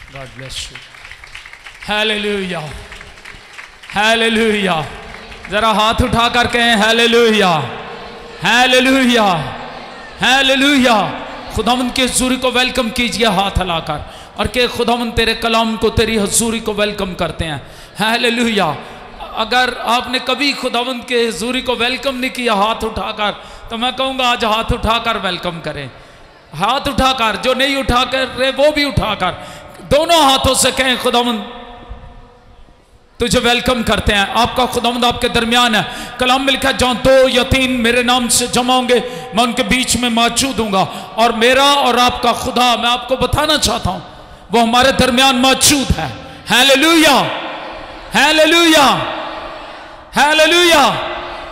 God bless you. Hallelujah, hallelujah. जरा हाथ उठा कर कहें हालेलुया, हालेलुया, हालेलुया। खुदावंद की हजूरी को वेलकम कीजिए हाथ हिलाकर और के खुदावंद तेरे कलाम को, तेरी हजूरी को वेलकम करते हैं। हालेलुया। अगर आपने कभी खुदावंद के हजूरी को वेलकम नहीं किया हाथ उठाकर, तो मैं कहूँगा आज हाथ उठाकर वेलकम करें। हाथ उठाकर, जो नहीं उठाकर रहे वो भी उठाकर, दोनों हाथों से कहें खुदावंद तुझे वेलकम करते हैं। आपका खुदावंद आपके दरमियान है। कलाम में लिखा, जहाँ 2 या 3 मेरे नाम से जमा होंगे मैं उनके बीच में मौजूद हूँगा। और मेरा और आपका खुदा, मैं आपको बताना चाहता हूँ, वो हमारे दरमियान मौजूद है। Hallelujah, hallelujah, hallelujah.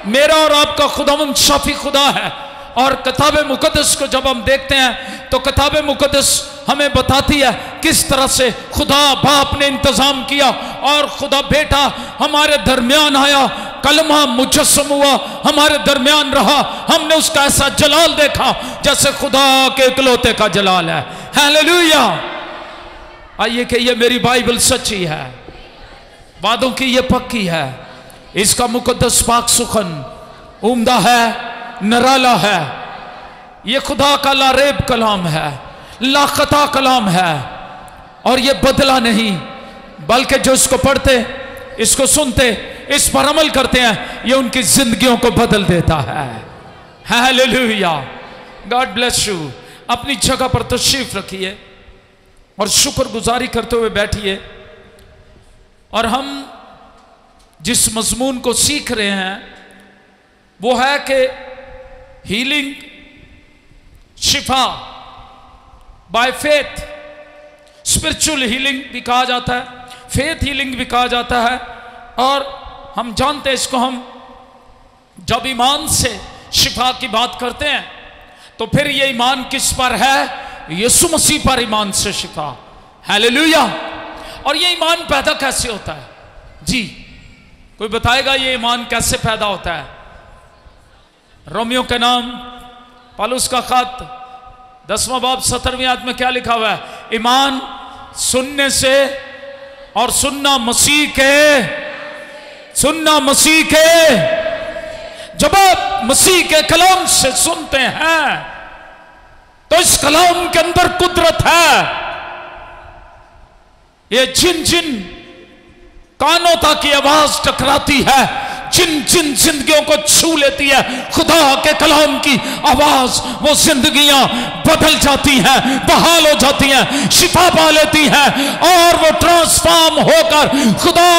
मेरा और आपका खुदावंद शाफी खुदा है। और किताब मुकद्दस को जब हम देखते हैं तो किताब मुकद्दस हमें बताती है किस तरह से खुदा बाप ने इंतजाम किया और खुदा बेटा हमारे दरमियान आया, कलमा मुजस्सम हुआ, हमारे दरमियान रहा। हमने उसका ऐसा जलाल देखा जैसे खुदा के इकलौते का जलाल है। हालेलुया। आइए कि ये मेरी बाइबल सच्ची है, वादों की ये पक्की है, इसका मुकद्दस पाक सुखन उम्दा है, नराला है। ये खुदा का लारेब कलाम है, लाखता कलाम है। और ये बदला नहीं, बल्कि जो इसको पढ़ते, इसको सुनते, इस पर अमल करते हैं, ये उनकी जिंदगियों को बदल देता है। Hallelujah, God bless you. अपनी जगह पर तशरीफ रखिए और शुक्रगुजारी करते हुए बैठिए। और हम जिस मजमून को सीख रहे हैं वो है कि healing, Shifa by faith. Spiritual healing भी कहा जाता है, फेथ हीलिंग भी कहा जाता है। और हम जानते हैं इसको, हम जब ईमान से शिफा की बात करते हैं तो फिर ये ईमान किस पर है? यीशु मसीह पर ईमान से शिफा। हालेलुया। और ये ईमान पैदा कैसे होता है? जी, कोई बताएगा ये ईमान कैसे पैदा होता है? रोमियो के नाम पौलुस का खत 10वां बाब 17वीं आयत में क्या लिखा हुआ है? ईमान सुनने से और सुनना मसीह के। जब आप मसीह के कलाम से सुनते हैं तो इस कलाम के अंदर कुदरत है। ये जिन जिन कानों तक की आवाज टकराती है, जिन जिन जिंदगियों को छू लेती है खुदा के कलाम की आवाज, वो जिंदगियां बदल जाती हैं, बहाल हो जाती हैं, शिफा पा लेती हैं और वो ट्रांसफॉर्म होकर खुदा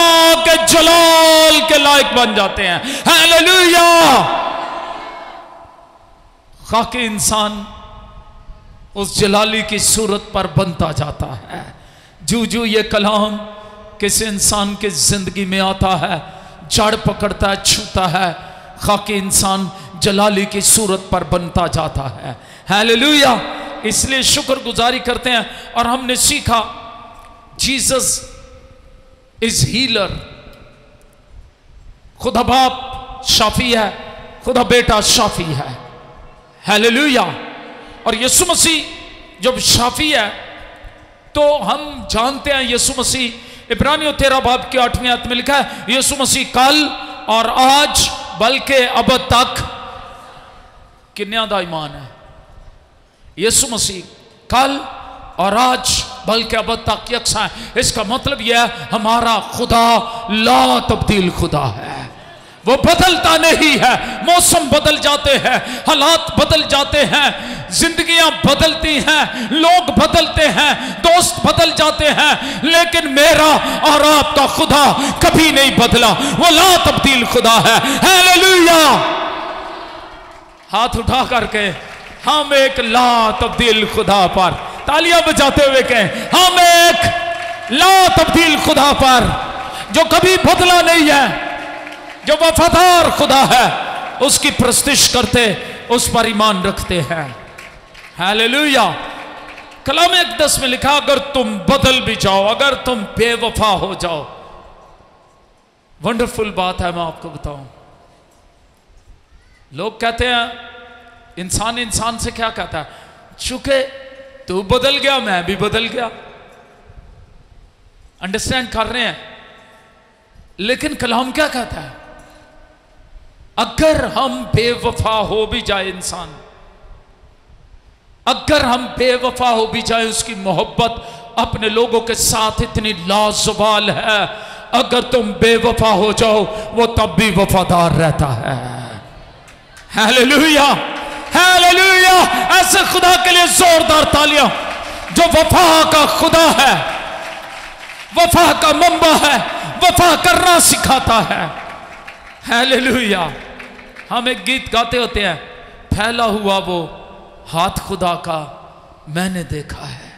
के जलाल के लायक बन जाते हैं। हालेलुया। खाकी इंसान उस जलाली की सूरत पर बनता जाता है। जो जो ये कलाम किसी इंसान की जिंदगी में आता है, जड़ पकड़ता है, छूता है, खाकी इंसान जलाली की सूरत पर बनता जाता है। हालेलुया। इसलिए शुक्रगुजारी करते हैं। और हमने सीखा जीसस इज हीलर। खुदा बाप शाफी है, खुदा बेटा शाफी है। हालेलुया। और यीशु मसीह जब शाफी है तो हम जानते हैं यीशु मसीह, इब्रानियों 13 बाब की 8वीं आयत में लिखा है, यीशु मसीह कल और आज बल्कि अब तक। किन्या दा ईमान है? यीशु मसीह कल और आज बल्कि अब तक यकसा है। इसका मतलब यह है हमारा खुदा ला तब्दील खुदा है। वो बदलता नहीं है। मौसम बदल जाते हैं, हालात बदल जाते हैं, जिंदगियां बदलती हैं, लोग बदलते हैं, दोस्त बदल जाते हैं, लेकिन मेरा और आपका खुदा कभी नहीं बदला। वो ला तब्दील खुदा है। हालेलुया। हाथ उठा करके हम एक ला तब्दील खुदा पर तालियां बजाते हुए कहें, हम एक ला तब्दील खुदा पर जो कभी बदला नहीं है, जो वफादार खुदा है, उसकी प्रस्तिश करते, उस पर ईमान रखते हैं। हालेलुया। कलाम अक़दस में लिखा, अगर तुम बदल भी जाओ, अगर तुम बेवफा हो जाओ। वंडरफुल बात है, मैं आपको बताऊं। लोग कहते हैं, इंसान इंसान से क्या कहता है? चूंकि तू बदल गया मैं भी बदल गया। अंडरस्टैंड कर रहे हैं? लेकिन कलाम क्या कहता है? अगर हम बेवफा हो भी जाए इंसान, अगर हम बेवफा हो भी जाए, उसकी मोहब्बत अपने लोगों के साथ इतनी लाजवाल है, अगर तुम बेवफा हो जाओ वो तब भी वफादार रहता है। Hallelujah, hallelujah. ऐसे खुदा के लिए जोरदार तालियां, जो वफा का खुदा है, वफा का मंबा है, वफा करना सिखाता है। हालेलुया। हम एक गीत गाते होते हैं, फैला हुआ वो हाथ खुदा का मैंने देखा है,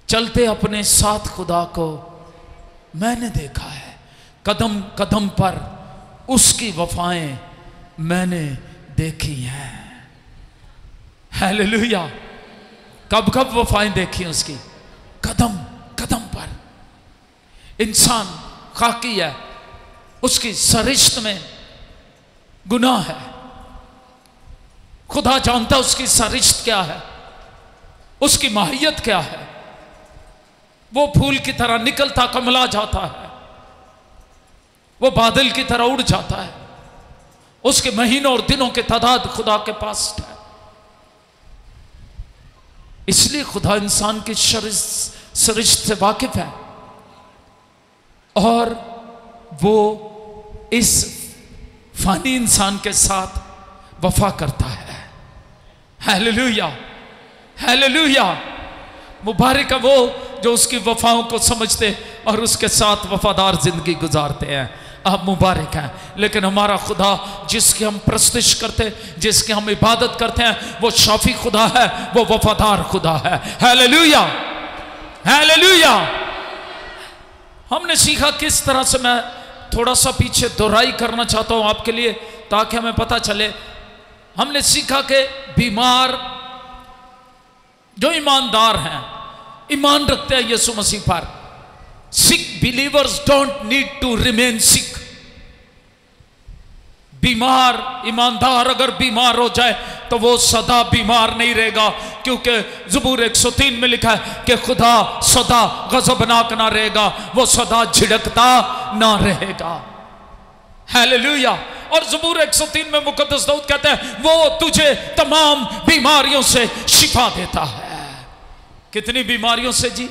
चलते अपने साथ खुदा को मैंने देखा है, कदम कदम पर उसकी वफाएं मैंने देखी हैं। हालेलुया। कब कब वफाएं देखी उसकी? कदम कदम पर। इंसान खाकी है, उसकी सरिश्त में गुनाह है, खुदा जानता उसकी सरिश्त क्या है, उसकी माहियत क्या है। वो फूल की तरह निकलता कमला जाता है, वो बादल की तरह उड़ जाता है, उसके महीनों और दिनों के तादाद खुदा के पास है। इसलिए खुदा इंसान की सरिश्त से वाकिफ है और वो इस फानी इंसान के साथ वफा करता है। Hallelujah, hallelujah. मुबारक है वो जो उसकी वफाओं को समझते और उसके साथ वफादार जिंदगी गुजारते हैं। आप मुबारक हैं। लेकिन हमारा खुदा जिसकी हम प्रस्तिश करते, जिसकी हम इबादत करते हैं, वो शाफी खुदा है, वो वफादार खुदा है। Hallelujah, hallelujah. हमने सीखा किस तरह से, मैं थोड़ा सा पीछे दोहराई करना चाहता हूं आपके लिए ताकि हमें पता चले। हमने सीखा कि बीमार जो ईमानदार हैं, ईमान रखते हैं यीशु मसीह पर, sick believers don't need to remain sick. बीमार ईमानदार अगर बीमार हो जाए तो वो सदा बीमार नहीं रहेगा, क्योंकि ज़बूर 103 में लिखा है कि खुदा सदा गज़बनाक ना रहेगा, वो सदा झिड़कता ना रहेगा। हालेलुया। और ज़बूर 103 में मुक़द्दस दाऊद कहते हैं वो तुझे तमाम बीमारियों से शिफा देता है। कितनी बीमारियों से जी?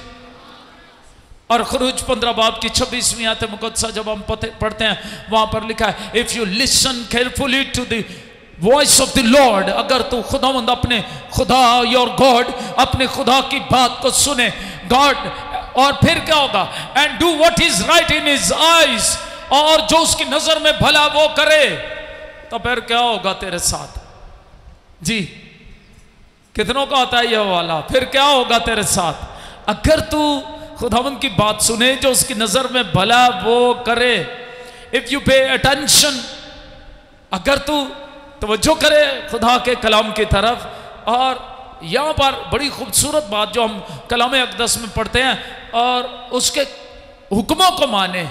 और खुरूज 15 बाब की 26वीं आयत मुक़द्दसा जब हम पढ़ते हैं, वहां पर लिखा है if you listen carefully to the voice of the lord, अगर तू खुदावंद अपने खुदा योर गॉड अपने खुदा की बात को सुने, गॉड, और फिर क्या होगा, and do what is right in his eyes, और जो उसकी नजर में भला वो करे, तो फिर क्या होगा तेरे साथ जी? कितनों का आता है यह वाला? फिर क्या होगा तेरे साथ? अगर तू खुदावंद की बात सुने, जो उसकी नजर में भला वो करे, इफ यू पे अटेंशन, अगर तू तवज्जो करे खुदा के कलाम की तरफ। और यहां पर बड़ी खूबसूरत बात जो हम कलाम अक़दस में पढ़ते हैं, और उसके हुक्मों को माने,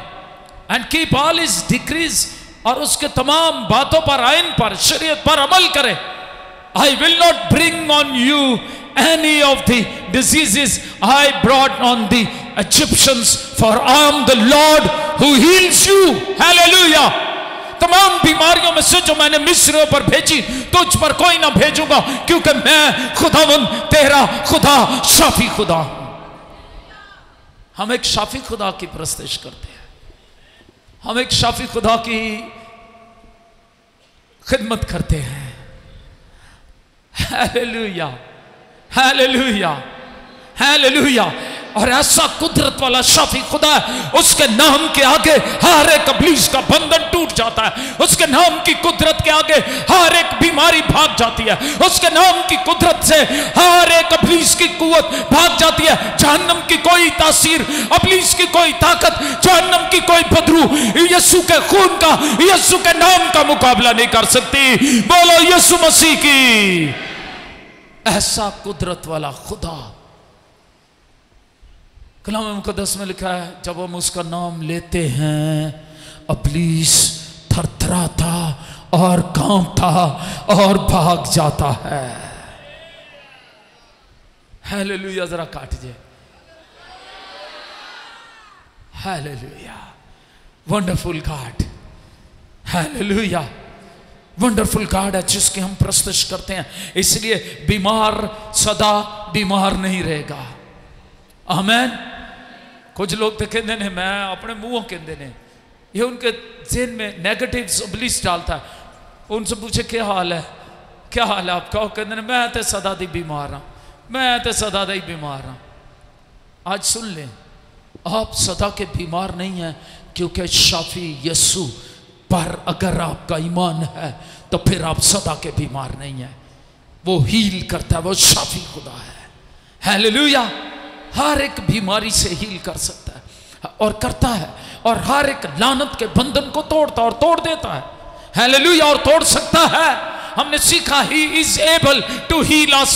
and keep all his decrease, और उसके तमाम बातों पर, आइन पर, शरीयत पर अमल करे। I will not bring on you any of the diseases I brought on the Egyptians, for I am the Lord who heals you. Hallelujah. तमाम बीमारियों में से जो मैंने मिस्रियों पर भेजी, तुझ पर कोई ना भेजूंगा, क्योंकि मैं खुदावंद तेरा खुदा शाफी खुदा हूं। हम एक शाफी खुदा की प्रस्तुति करते हैं, हम एक शाफी खुदा की खिदमत करते हैं। Hallelujah, hallelujah, hallelujah. और ऐसा कुदरत वाला शाफी खुदा है, उसके नाम के आगे हर एक इब्लीस का बंधन टूट जाता है, उसके नाम की कुदरत के आगे हर एक बीमारी भाग जाती है, उसके नाम की कुदरत से हर एक इब्लीस की कुव्वत भाग जाती है। जहन्नम की कोई तासीर, इब्लीस की कोई ताकत, जहन्नम की कोई बदरू यीशु के खून का, यीशु के नाम का मुकाबला नहीं कर सकती। बोलो यीशु मसीह की। ऐसा कुदरत वाला खुदा, कलाम मुक़द्दस में लिखा है, जब हम उसका नाम लेते हैं इब्लीस थरथराता और कांपता और भाग जाता है। हालेलुया। जरा काट दे। Hallelujah, wonderful God, hallelujah, wonderful God है जिसके हम प्रस्तुत करते हैं। इसलिए बीमार सदा बीमार नहीं रहेगा। आमीन। कुछ लोग तो कहते हैं मैं अपने मुंहों कहते हैं, ये उनके ज़हन में नेगेटिव इब्लीस डालता है। उनसे पूछे क्या हाल है, क्या हाल है आपका? वो कहते हैं मैं तो सदा दी बीमार हाँ, मैं तो सदा दी बीमार हाँ। आज सुन लें, आप सदा के बीमार नहीं हैं, क्योंकि शाफी यीशु पर अगर आपका ईमान है तो फिर आप सदा के बीमार नहीं हैं। वो हील करता है, वो शाफी खुदा है। हालेलुया। हर एक बीमारी से हील कर सकता है और करता है, और हर एक लानत के बंधन को तोड़ता और तोड़ देता है। हालेलुया। और तोड़ सकता है। हमने सीखा he is able to heal us.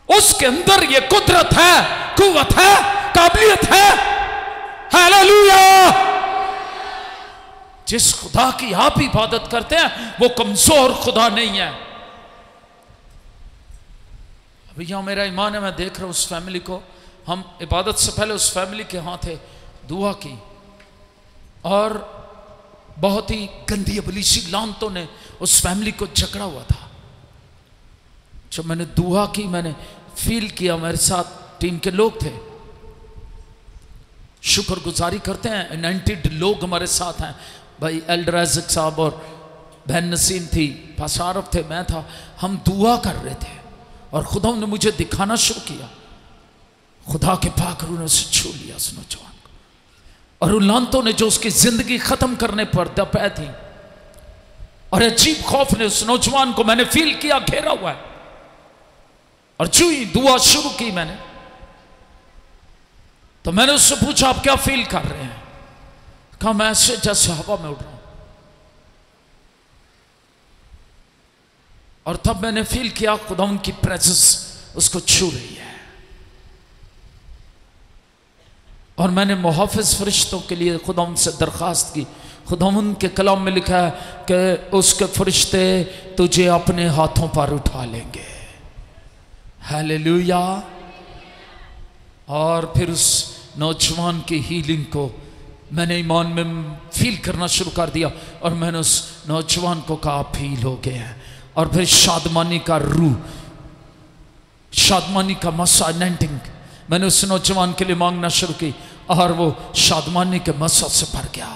उसके अंदर ये कुदरत है, कुव्वत है, काबिलियत है। हालेलुया। जिस खुदा की आप इबादत करते हैं वो कमजोर खुदा नहीं है। अभी यहां मेरा ईमान है, मैं देख रहा हूं उस फैमिली को। हम इबादत से पहले उस फैमिली के यहां थे, दुआ की, और बहुत ही गंदी अबलीसी लानतों ने उस फैमिली को जकड़ा हुआ था। जब मैंने दुआ की, मैंने फील किया, मेरे साथ टीम के लोग थे, शुक्रगुजारी करते हैं। अनॉइंटेड लोग हमारे साथ हैं, भाई एल्डर आइजक साहब और बहन नसीम थी, पासारफ थे, मैं था। हम दुआ कर रहे थे और खुदा ने मुझे दिखाना शुरू किया। खुदा के पाक रूह ने उसे छू लिया, उस नौजवान को, और उन लानतों ने जो उसकी जिंदगी खत्म करने पर दपै थी, और अजीब खौफ ने उस नौजवान को, मैंने फील किया, घेरा हुआ है। और जो ही दुआ शुरू की मैंने, तो मैंने उससे पूछा आप क्या फील कर रहे हैं? कहा मैं ऐसे जैसे हवा में उड़ रहा हूं। और तब मैंने फील किया खुदा उनकी प्रेजेंस उसको छू रही है। और मैंने मुहाफिज फरिश्तों के लिए खुदा उनसे दरखास्त की। खुदा उनके कलाम में लिखा है कि उसके फरिश्ते तुझे अपने हाथों पर उठा लेंगे। हालेलुया। और फिर उस नौजवान की हीलिंग को मैंने ईमान में फील करना शुरू कर दिया, और मैंने उस नौजवान को कहा आप हील हो गए हैं। और फिर शादमानी का रूह, शादमानी का मसा एनॉइंटिंग मैंने उस नौजवान के लिए मांगना शुरू की, और वो शादमानी के मसा से भर गया।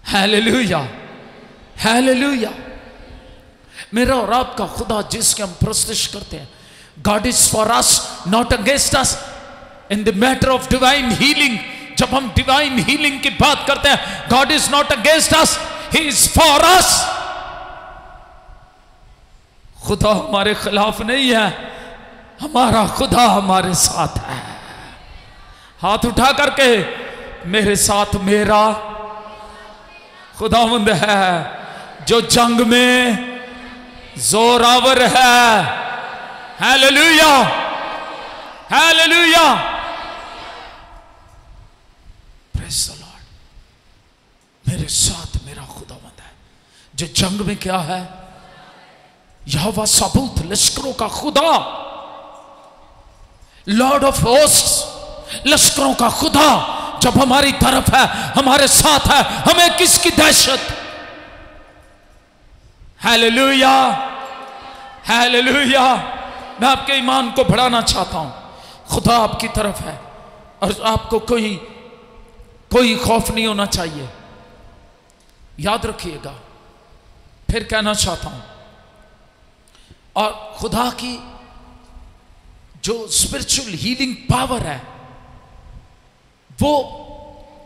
Hallelujah, hallelujah. मेरा और आपका खुदा जिसके हम प्रस्तुत करते हैं, God is for us not against us in the matter of divine healing. जब हम डिवाइन हीलिंग की बात करते हैं, God is not against us, he is for us. खुदा हमारे खिलाफ नहीं है, हमारा खुदा हमारे साथ है। हाथ उठा करके मेरे साथ मेरा खुदावंद है, जो जंग में जोरावर है। Hallelujah, hallelujah, praise the Lord. मेरे साथ मेरा खुदावंद है, जो जंग में क्या है? यहोवा सबूत, लश्करों का खुदा, लॉर्ड ऑफ होस्ट्स, लश्करों का खुदा जब हमारी तरफ है, हमारे साथ है, हमें किसकी दहशत? Hallelujah, hallelujah. मैं आपके ईमान को बढ़ाना चाहता हूं। खुदा आपकी तरफ है और आपको कोई खौफ नहीं होना चाहिए। याद रखिएगा, फिर कहना चाहता हूं, और खुदा की जो स्पिरिचुअल हीलिंग पावर है, वो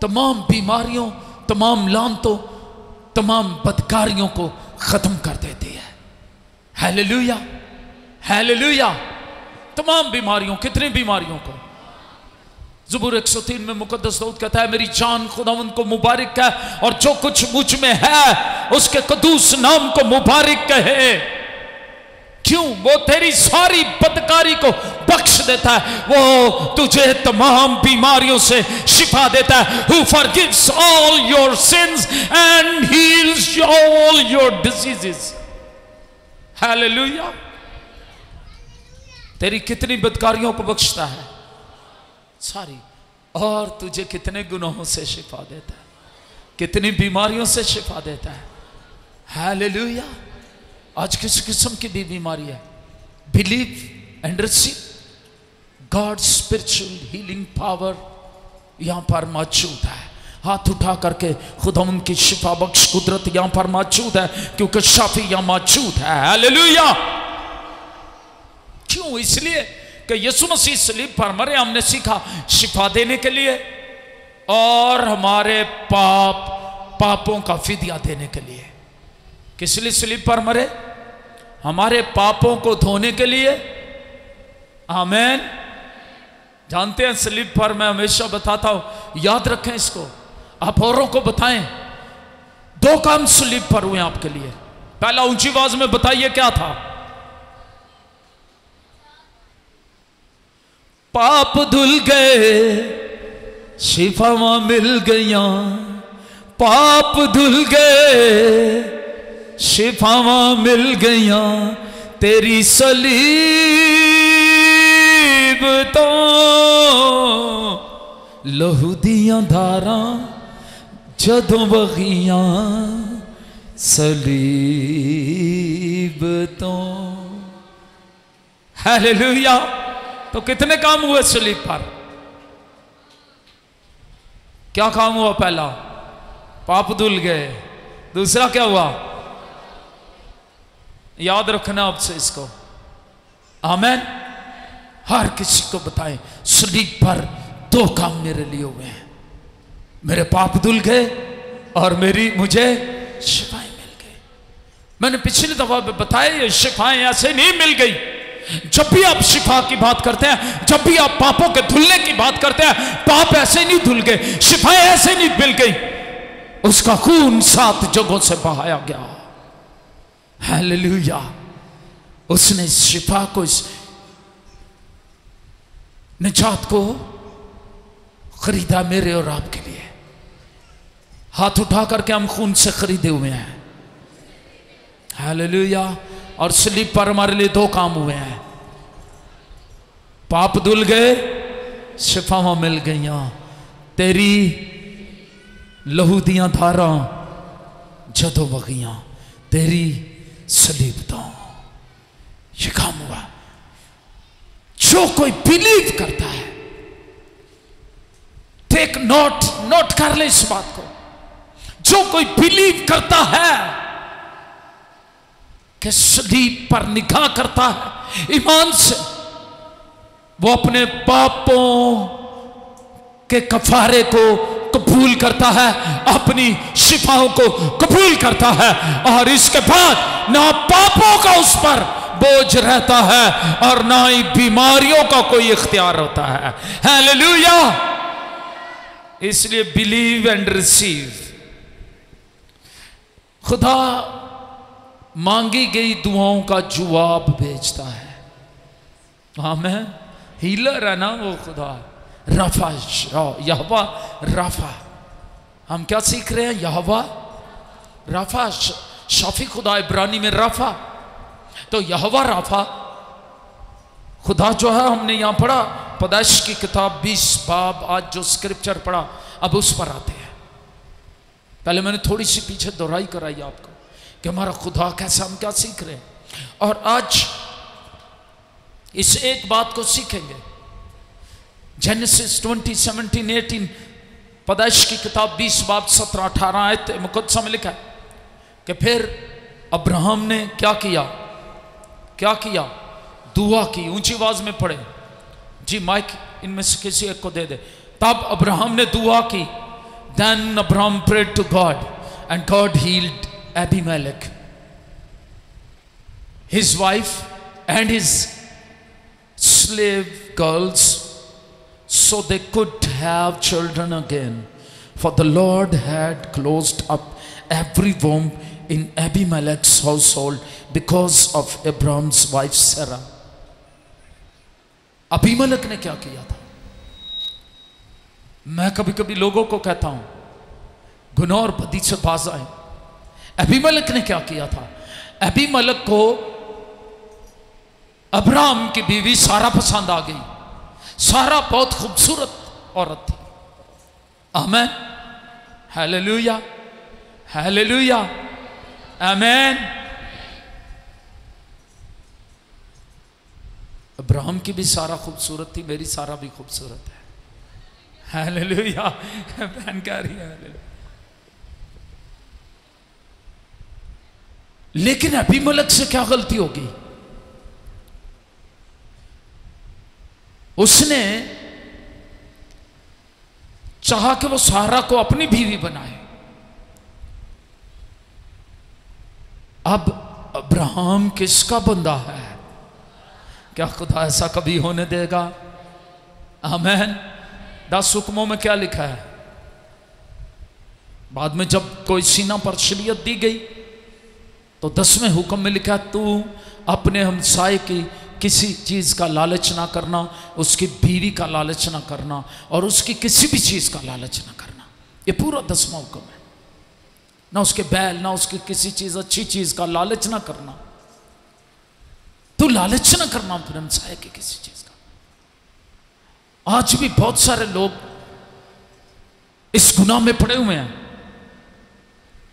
तमाम बीमारियों, तमाम लानतों, तमाम बदकारियों को खत्म कर देती है। Hallelujah, hallelujah. तमाम बीमारियों, कितनी बीमारियों को? ज़बूर 103 में मुकद्दस दाऊद कहता है, मेरी जान खुदावंद को मुबारक है, और जो कुछ मुझ में है उसके कदूस नाम को मुबारक कहे। क्यों? वो तेरी सारी बदकारी को बख्श देता है, वो तुझे तमाम बीमारियों से शिफा देता है। Who forgives all your sins and heals all your diseases. Hallelujah. तेरी कितनी बदकारियों को बख्शता है? सारी। और तुझे कितने गुनाहों से शिफा देता है, कितनी बीमारियों से शिफा देता है। हालेलुया। आज किस किस्म की भी बीमारी है, believe and receive God's spiritual healing power यहां पर मौजूद है। हाथ उठा करके खुदा उनकी शिफा बख्श कुदरत यहां पर मौजूद है, क्योंकि शाफी यहां मौजूद है। हालेलुया। क्यों? इसलिए कि यीशु मसीह सलीब पर मरे, हमने सीखा शिफा देने के लिए और हमारे पापों का फिदिया देने के लिए। किस लिए सलीब पर मरे? हमारे पापों को धोने के लिए। आमीन। जानते हैं सलीब पर, मैं हमेशा बताता हूं, याद रखें इसको, आप औरों को बताएं। दो काम सलीब पर हुए आपके लिए। पहला, ऊंची आवाज में बताइए क्या था? पाप धुल गए, शिफावा मिल गया। पाप धुल गए, शिफावा मिल गया। तेरी सलीब तो लहू दियां धारा जदों बगियां, सलीब तो। हालेलुया। तो कितने काम हुए सलीब पर? क्या काम हुआ? पहला, पाप धुल गए। दूसरा क्या हुआ? याद रखना आपसे इसको। आमीन। हर किसी को बताएं, सलीब पर दो काम मेरे लिए हुए हैं। मेरे पाप धुल गए और मुझे शिफाएं मिल गई। मैंने पिछली दफा बताया, ये शिफाएं ऐसे नहीं मिल गई। जब भी आप शिफा की बात करते हैं, जब भी आप पापों के धुलने की बात करते हैं, पाप ऐसे नहीं धुल गए, शिफाएं ऐसे नहीं मिल गई। उसका खून 7 जगहों से बहाया गया। हालेलुया। उसने इस शिफा को, इस निजात को खरीदा मेरे और आपके लिए। हाथ उठा करके हम खून से खरीदे हुए हैं। हालेलुया। और सलीब पर हमारे लिए दो काम हुए हैं। पाप धुल गए, शिफावां मिल गईयां। तेरी लहू दियां धारा जदों बगियां, तेरी सलीब तो। ये काम हुआ। जो कोई बिलीव करता है, टेक नोट कर ले इस बात को। जो कोई बिलीव करता है कि सलीब पर निगाह करता है ईमान से, वो अपने पापों के कफारे को कबूल करता है, अपनी शिफाओं को कबूल करता है, और इसके बाद ना पापों का उस पर बोझ रहता है और ना ही बीमारियों का कोई इख्तियार होता है। हालेलुया। इसलिए बिलीव एंड रिसीव। खुदा मांगी गई दुआओं का जवाब भेजता है। आमीन। हीलर है ना वो खुदा। रफा, यहोवा रफा। हम क्या सीख रहे हैं? यहोवा रफा। शाफी खुदा इब्रानी में रफा। तो यहोवा रफा खुदा जो है, हमने यहां पढ़ा पैदाइश की किताब 20 बाब, आज जो स्क्रिप्चर पढ़ा, अब उस पर आते हैं। पहले मैंने थोड़ी सी पीछे दोहराई कराई आपको कि हमारा खुदा कैसा, हम क्या सीख रहे हैं। और आज इस एक बात को सीखेंगे। जेनेसिस 20, 17, 18, पैदाइश की किताब 20 बाब 17, 18 आयत मुकद्दसा में लिखा है कि फिर अब्राहम ने क्या किया? क्या किया? दुआ की। ऊंची आवाज में पढ़े जी, माइक इनमें से किसी एक को दे दे। तब अब्राहम ने दुआ की। Then Abraham prayed to God and God healed Abimelech, his wife and his slave girls, so they could have children again, for the Lord had closed up every womb in Abimelech's household because of Abraham's wife Sarah. Abimelech ने क्या किया था? मैं कभी कभी लोगों को कहता हूं गुनाह और बदी से बाज आए। अबीमेलेक ने क्या किया था? अबीमेलेक को अब्राहम की बीवी सारा पसंद आ गई। सारा बहुत खूबसूरत औरत थी। आमेन, हालेलुया, हालेलुया, आमेन। अब्राहम की भी सारा खूबसूरत थी, मेरी सारा भी खूबसूरत है, हालेलुया। बहन कह रही है हालेलुया। लेकिन अबीमेलेक से क्या गलती होगी? उसने चाहा कि वो सारा को अपनी बीवी बनाए। अब अब्राहम किसका बंदा है? क्या खुदा ऐसा कभी होने देगा? आमेन। 10 हुक्मों में क्या लिखा है? बाद में जब कोई सीना पर शरीयत दी गई तो 10वें हुक्म में लिखा, तू अपने हमसाए की किसी चीज का लालच ना करना, उसकी बीवी का लालच ना करना, और उसकी किसी भी चीज का लालच ना करना। ये पूरा 10वां हुक्म है। ना उसके बैल, ना उसकी किसी चीज, अच्छी चीज का लालच ना करना। तू लालच ना करना अपने हमसाए की किसी चीज का। आज भी बहुत सारे लोग इस गुनाह में पड़े हुए हैं।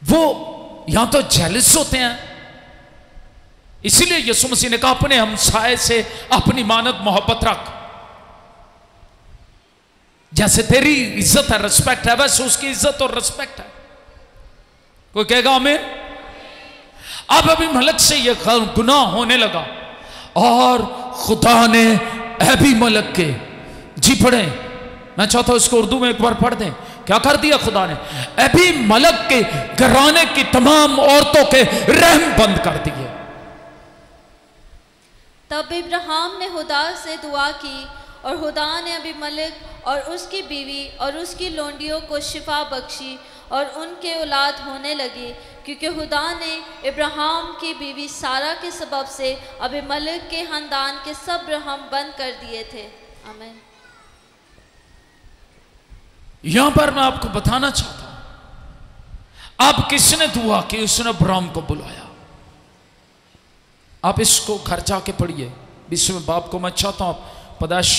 वो यहां तो जेलस होते हैं, इसीलिए यीशु मसीह ने कहा अपने हमसाए से अपनी मानद मोहब्बत रख। जैसे तेरी इज्जत है, रिस्पेक्ट है, वैसे उसकी इज्जत और रिस्पेक्ट है। कोई कहेगा आमीन? अब अबीमेलेक से यह गुनाह होने लगा और खुदा ने अबीमेलेक के, जी पढ़े, मैं चाहता हूं इसको उर्दू में एक बार पढ़ दें। क्या कर दिया खुदा ने? अबीमेलेक के घराने की तमाम औरतों के रहम बंद कर दिए। तब इब्राहिम ने खुदा से दुआ की और खुदा ने अबीमेलेक और उसकी बीवी और उसकी लोंडियों को शिफा बख्शी और उनके औलाद होने लगी, क्योंकि खुदा ने इब्राहिम की बीवी सारा के सबब से अबीमेलेक के खानदान के सब रहम बंद कर दिए थे। आमीन। यहां पर मैं आपको बताना चाहता हूं, अब किसने दुआ की? उसने अब्राहम को बुलाया। आप इसको घर जाके पढ़िए 20वें बाब को। मैं चाहता हूं आप पैदाइश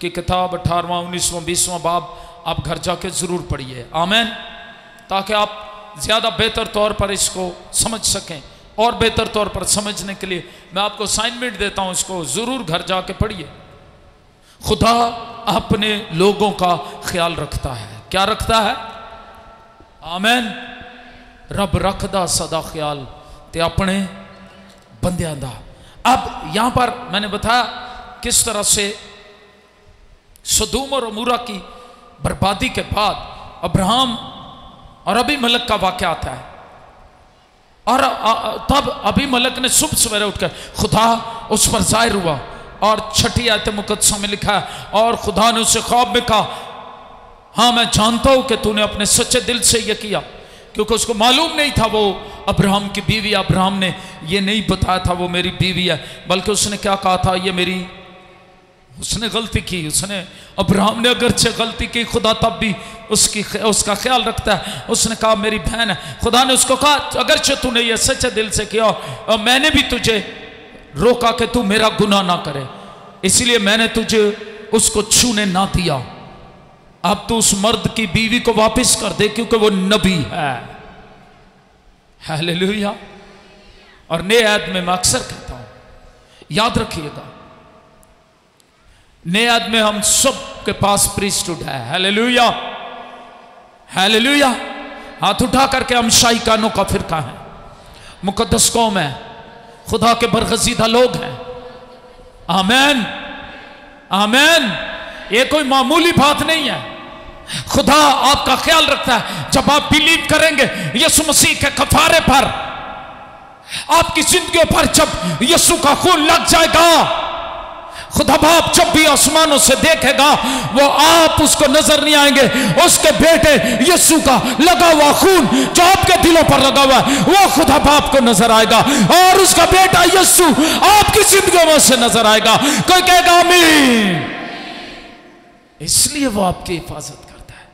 की किताब 18वां 19वां 20वां बाब आप घर जाके जरूर पढ़िए। आमीन। ताकि आप ज्यादा बेहतर तौर पर इसको समझ सकें, और बेहतर तौर पर समझने के लिए मैं आपको असाइनमेंट देता हूं, इसको जरूर घर जाके पढ़िए। खुदा अपने लोगों का ख्याल रखता है। क्या रखता है? आमीन। रब रखदा सदा ख्याल ते अपने बंदियां दा। अब यहां पर मैंने बताया किस तरह से सदूम और अमूरा की बर्बादी के बाद अब्राहम और अबीमेलेक का वाकया आता है। और तब अबीमेलेक ने सुबह सवेरे उठकर खुदा उस पर जाहिर हुआ, और 6ठी आयत मुकद्दसा में लिखा है, और खुदा ने उसे ख्वाब में कहा, हाँ मैं जानता हूं कि तूने अपने सच्चे दिल से यह किया। क्योंकि उसको मालूम नहीं था वो अब्राहम की बीवी। अब्राहम ने ये नहीं बताया था वो मेरी बीवी है, बल्कि उसने क्या कहा था, ये मेरी, उसने गलती की। उसने, अब्राहम ने अगरचे गलती की, खुदा तब भी उसका ख्याल रखता है। उसने कहा मेरी बहन है। खुदा ने उसको कहा अगरचे तूने ये सच्चे दिल से किया, और मैंने भी तुझे रोका कि तू मेरा गुनाह ना करे, इसलिए मैंने तुझे उसको छूने ना दिया। अब तू उस मर्द की बीवी को वापस कर दे, क्योंकि वो नबी है। हालेलुया। और नए आयत में मैं अक्सर कहता हूं, याद रखिएगा, नए आयत में हम सब के पास प्रीस्टहुड है। Hallelujah, hallelujah. हाथ उठा करके हम शाही कानों का फिरका है, मुकद्दस कौम है, खुदा के बरगजीदा लोग हैं। आमीन, आमीन। ये कोई मामूली बात नहीं है। खुदा आपका ख्याल रखता है। जब आप बिलीव करेंगे यीशु मसीह के कफारे पर, आपकी जिंदगियों पर जब यीशु का खून लग जाएगा, खुदा बाप जब भी आसमानों से देखेगा, वो आप उसको नजर नहीं आएंगे, उसके बेटे यीशु का लगा हुआ खून जो आपके दिलों पर लगा हुआ है, वो खुदा बाप को नजर आएगा, और उसका बेटा यीशु आपकी जिंदगियों में से नजर आएगा। कोई कहेगा आमीन। इसलिए वो आपकी हिफाजत करता है,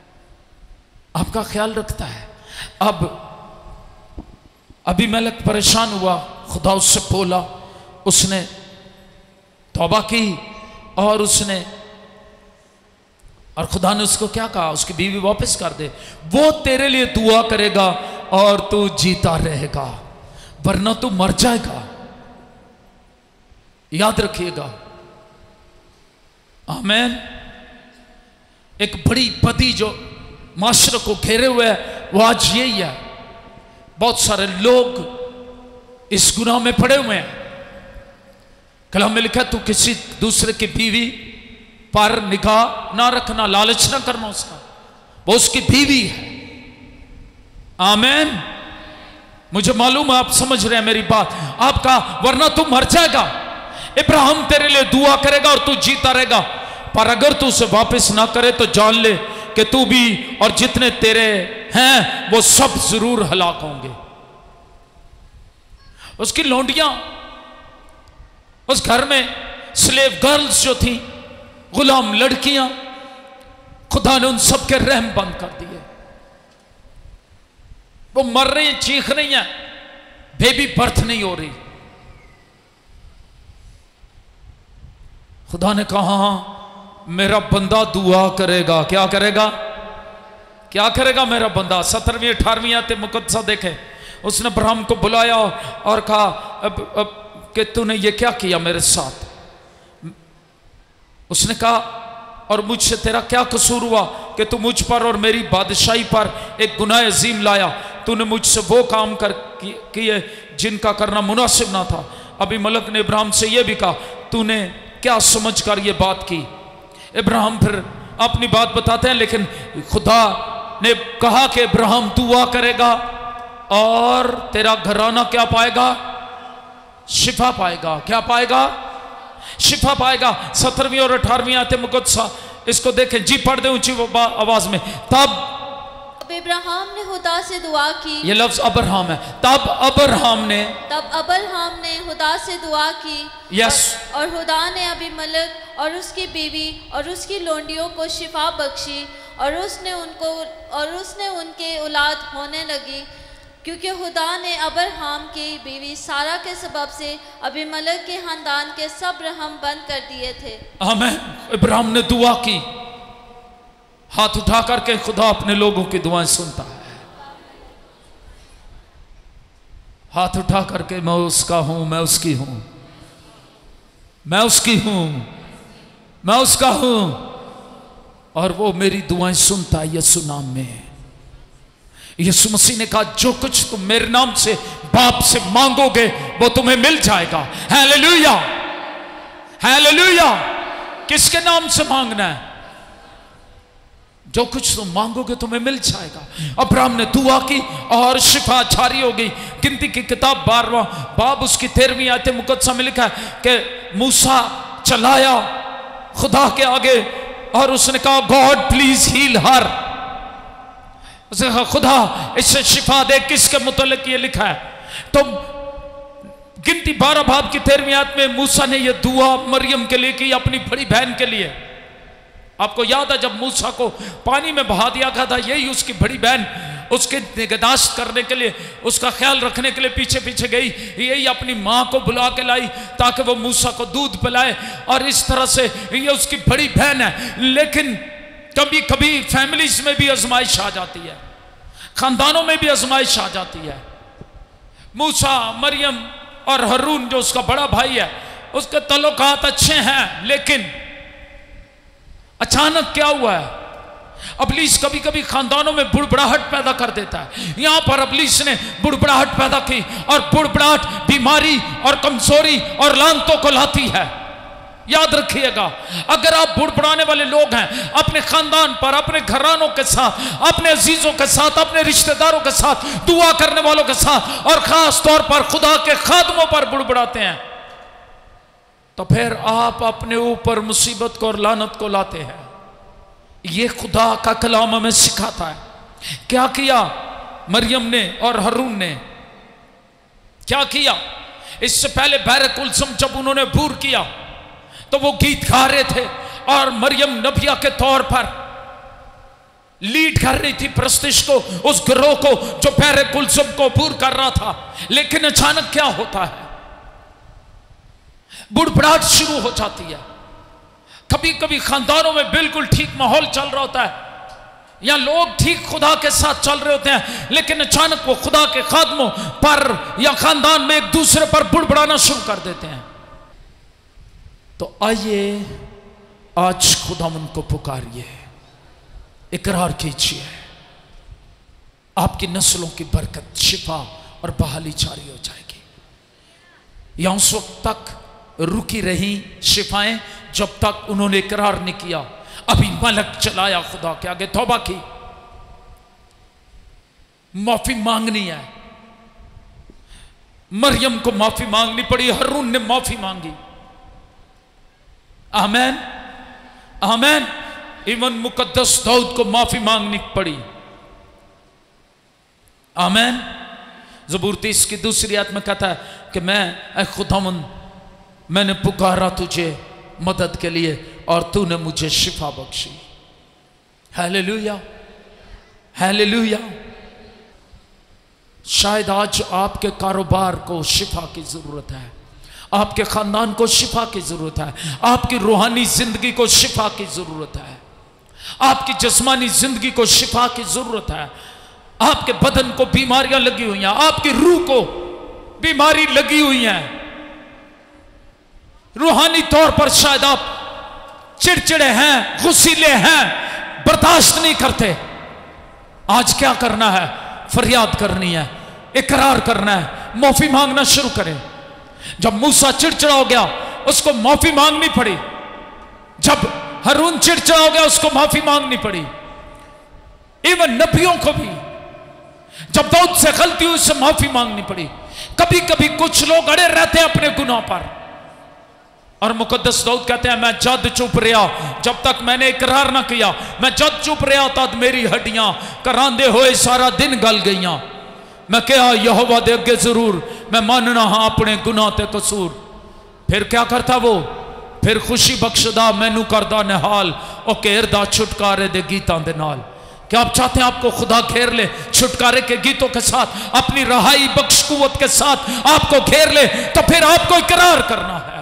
आपका ख्याल रखता है। अब अबीमेलेक परेशान हुआ, खुदा उससे बोला, उसने तौबा की और उसने और खुदा ने उसको क्या कहा, उसकी बीवी वापस कर दे, वो तेरे लिए दुआ करेगा और तू जीता रहेगा, वरना तू मर जाएगा। याद रखिएगा, आमीन। एक बड़ी बदी जो माशरे को घेरे हुए है वो आज यही है। बहुत सारे लोग इस गुनाह में पड़े हुए हैं। कलाम में लिखा है, तू किसी दूसरे की बीवी पर निगाह ना रखना, लालच ना करना उसका, वो उसकी बीवी है। आमीन। मुझे मालूम है आप समझ रहे हैं मेरी बात। आपका वरना तू मर जाएगा। इब्राहिम तेरे लिए दुआ करेगा और तू जीता रहेगा, पर अगर तू उसे वापस ना करे तो जान ले कि तू भी और जितने तेरे हैं वो सब जरूर हलाक होंगे। उसकी लौंडियां, उस घर में स्लेव गर्ल्स जो थी, गुलाम लड़कियां, खुदा ने उन सब के रहम बंद कर दिए। वो मर रही हैं, चीख रही हैं, बेबी बर्थ नहीं हो रही। खुदा ने कहा मेरा बंदा दुआ करेगा। क्या करेगा? क्या करेगा मेरा बंदा? 17वीं 18वीं आयत मुकद्दसा देखे। उसने अब्राहम को बुलाया और कहा कि तूने ये क्या किया मेरे साथ? उसने कहा और मुझसे तेरा क्या कसूर हुआ कि तू मुझ पर और मेरी बादशाही पर एक गुनाह अजीम लाया? तूने मुझसे वो काम किए जिनका करना मुनासिब ना था। अभी मलक ने इब्राहिम से ये भी कहा, तूने क्या समझकर ये बात की? इब्राहिम फिर अपनी बात बताते हैं, लेकिन खुदा ने कहा कि इब्राहिम दुआ करेगा और तेरा घराना क्या पाएगा? शिफा पाएगा। क्या पाएगा? शिफा पाएगा। 17वीं और 18वीं आयत मुकद्दसा इसको देखें जी, पढ़ दे ऊंची आवाज में। तब इब्राहिम ने खुदा से दुआ की। ये लफ्ज अब्राहम है। तब अब्राहम ने खुदा से दुआ की। यस। और खुदा ने अबीमेलेक और उसकी बीवी और उसकी लोंडियों को शिफा बख्शी और उसने उनके औलाद होने लगी, क्योंकि खुदा ने अब्राहम की बीवी सारा के सबब से अबीमेलेक के खानदान के सब रहम बंद कर दिए थे। आमीन। इब्राहिम ने दुआ की, हाथ उठा करके खुदा अपने लोगों की दुआएं सुनता है। हाथ उठा करके, मैं उसका हूं, मैं उसकी हूं, मैं उसकी हूं, मैं उसका हूं, और वो मेरी दुआएं सुनता है यीशु नाम में। यीशु मसीह ने कहा जो कुछ तुम मेरे नाम से बाप से मांगोगे वो तुम्हें मिल जाएगा। Hallelujah, hallelujah. किसके नाम से मांगना है? जो कुछ तुम मांगोगे तुम्हें मिल जाएगा। अब्राहम ने दुआ की और शिफा जारी हो गई। गिनती की किताब 12वां बाब उसकी 13वीं आयत मुकद्दसा में लिखा है कि मूसा चलाया खुदा के आगे और उसने कहा गॉड प्लीज हील हर। उसने कहा खुदा इससे शिफा दे। किसके मुतल्लिक ये लिखा है? तो गिनती 12 बाब की 13वीं आयत में मूसा ने यह दुआ मरियम के लिए की, अपनी बड़ी बहन के लिए। आपको याद है जब मूसा को पानी में बहा दिया गया था, यही उसकी बड़ी बहन उसके निगहदाश्त करने के लिए, उसका ख्याल रखने के लिए पीछे पीछे गई। यही अपनी माँ को बुला के लाई ताकि वो मूसा को दूध पिलाए, और इस तरह से ये उसकी बड़ी बहन है। लेकिन कभी कभी फैमिलीज में भी आजमाइश आ जाती है, खानदानों में भी आजमाइश आ जाती है। मूसा, मरियम और हारून जो उसका बड़ा भाई है, उसके तल्लुकात अच्छे हैं, लेकिन अचानक क्या हुआ है? अबलीस कभी कभी खानदानों में बुड़बड़ाहट पैदा कर देता है। यहां पर अबलीस ने बुड़बड़ाहट पैदा की, और बुड़बड़ाहट बीमारी और कमजोरी और लानतों को लाती है। याद रखिएगा, अगर आप बुड़बड़ाने वाले लोग हैं अपने खानदान पर, अपने घरानों के साथ, अपने अजीजों के साथ, अपने रिश्तेदारों के साथ, दुआ करने वालों के साथ, और खास तौर पर खुदा के खादमों पर बुड़बड़ाते हैं, तो फिर आप अपने ऊपर मुसीबत को और लानत को लाते हैं। ये खुदा का कलाम हमें सिखाता है। क्या किया मरियम ने और हारून ने? क्या किया? इससे पहले बहरे कुलसुम जब उन्होंने बूर किया तो वो गीत गा रहे थे, और मरियम नबिया के तौर पर लीड कर रही थी प्रस्तिश को, उस गिरोह को जो बहरे कुलसुम को बूर कर रहा था। लेकिन अचानक क्या होता है? बुड़बड़ाहट शुरू हो जाती है। कभी कभी खानदानों में बिल्कुल ठीक माहौल चल रहा होता है, या लोग ठीक खुदा के साथ चल रहे होते हैं, लेकिन अचानक वो खुदा के खादमों पर या खानदान में एक दूसरे पर बुड़बड़ाना शुरू कर देते हैं। तो आइए आज खुदावंद को पुकारिए, इकरार कीजिए, आपकी नस्लों की बरकत, शिफा और बहाली जारी हो जाएगी। या उस वक्त तक रुकी रही शिफाएं जब तक उन्होंने इकरार नहीं किया। अभी मलक चलाया खुदा के आगे, तौबा की, माफी मांगनी है। मरियम को माफी मांगनी पड़ी, हारून ने माफी मांगी। आमेन आमेन। इवन मुकद्दस दाऊद को माफी मांगनी पड़ी। आमेन। ज़बूर 30 की दूसरी आयत में कहता है कि मैं ऐ खुदावंद, मैंने पुकारा तुझे मदद के लिए और तूने मुझे शिफा बख्शी। Hallelujah hallelujah. शायद आज आपके कारोबार को शिफा की जरूरत है, आपके खानदान को शिफा की जरूरत है, आपकी रूहानी जिंदगी को शिफा की जरूरत है, आपकी जिस्मानी जिंदगी को शिफा की जरूरत है। आपके बदन को बीमारियां लगी हुई हैं, आपकी रूह को बीमारी लगी हुई है। रूहानी तौर पर शायद आप चिड़चिड़े हैं, गुस्सीले हैं, बर्दाश्त नहीं करते। आज क्या करना है? फरियाद करनी है, इकरार करना है, माफी मांगना शुरू करें। जब मूसा चिड़चिड़ा हो गया, उसको माफी मांगनी पड़ी। जब हारून चिड़चिड़ा हो गया, उसको माफी मांगनी पड़ी। इवन नबियों को भी जब दाऊद से गलती हुई, उससे माफी मांगनी पड़ी। कभी कभी कुछ लोग अड़े रहते हैं अपने गुनाह पर, और मुकद्दस दाऊद कहते हैं, मैं जद चुप रहा जब तक मैंने इकरार ना किया, मैं जद चुप रहा तद मेरी हड्डियां करांदे हुए सारा दिन गल गईयां। मैं क्या यहोवा दे अगे जरूर मैं मानना हाँ अपने गुनाह ते कसूर। फिर क्या करता वो? फिर खुशी बख्शदा मैनू करदा निहाल, और घेरदा छुटकारे दे गीतां दे नाल। क्या आप चाहते हैं आपको खुदा घेर ले छुटकारे के गीतों के साथ, अपनी रहाई बख्श कुव्वत के साथ आपको घेर ले? तो फिर आपको इकरार करना है।